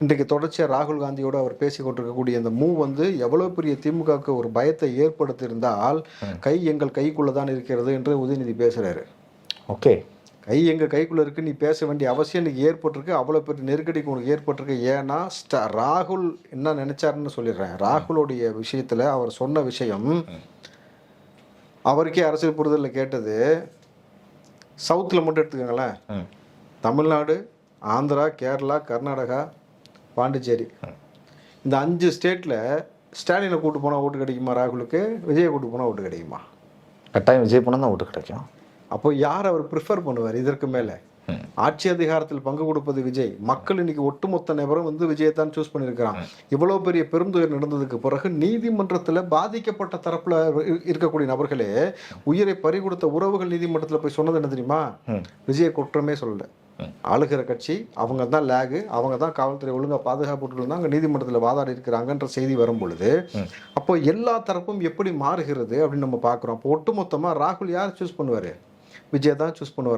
இன்றைக்கு தொடர்ச்சியாக ராகுல் காந்தியோடு அவர் பேசி கொண்டிருக்கக்கூடிய இந்த மூவ் வந்து எவ்வளோ பெரிய திமுகவுக்கு ஒரு பயத்தை ஏற்படுத்தியிருந்தால் கை எங்கள் கைக்குள்ளே தான் இருக்கிறது என்று உதயநிதி பேசுகிறாரு. ஓகே, கை எங்கள் கைக்குள்ளே இருக்குது, நீ பேச வேண்டிய அவசியம் இன்றைக்கி ஏற்பட்டிருக்கு, அவ்வளோ பெரிய நெருக்கடிக்கு உனக்கு ஏற்பட்டிருக்கு. ஏன்னா ராகுல் என்ன நினச்சாருன்னு சொல்லிடுறேன். ராகுலுடைய விஷயத்தில் அவர் சொன்ன விஷயம் அவருக்கே அரசியல் புரிதலில் கேட்டது. சவுத்தில் மட்டும் எடுத்துக்கோங்களேன், தமிழ்நாடு, ஆந்திரா, கேரளா, கர்நாடகா, பாண்டிச்சேரி, இந்த 5 ஸ்டேட்டில் ஸ்டாலினை கூட்டு போனால் ஓட்டு கிடைக்குமா? ராகுலுக்கு விஜயை கூட்டு போனால் ஓட்டு கிடைக்குமா? கட்டாயம் விஜய் போனால் தான் ஓட்டு கிடைக்கும். அப்போ யார் அவர் ப்ரிஃபர் பண்ணுவார்? இதற்கு மேலே ஆட்சி அதிகாரத்தில் பங்கு கொடுப்பது விஜய். மக்கள் இன்னைக்கு ஒட்டுமொத்த நபரும் வந்து விஜயை தான் சூஸ் பண்ணியிருக்கிறாங்க. இவ்வளோ பெரிய பெருந்துயர் நடந்ததுக்கு பிறகு நீதிமன்றத்தில் பாதிக்கப்பட்ட தரப்பில் இருக்கக்கூடிய நபர்களே உயிரை பறி கொடுத்த உறவுகள் நீதிமன்றத்தில் போய் சொன்னது என்ன தெரியுமா? விஜயை குற்றமே சொல்லலை. ஆளுகிற கட்சி அவங்க தான் லேகு, அவங்க தான் காவல்துறை ஒழுங்காக பாதுகாப்பு தான் அங்கே நீதிமன்றத்தில் வாதாடி இருக்கிறாங்கன்ற செய்தி வரும் பொழுது அப்போ எல்லா தரப்பும் எப்படி மாறுகிறது அப்படின்னு நம்ம பார்க்குறோம். அப்போ ஒட்டுமொத்தமாக ராகுல் யார் சூஸ் பண்ணுவார்? விஜய் தான் சூஸ் பண்ணுவார்.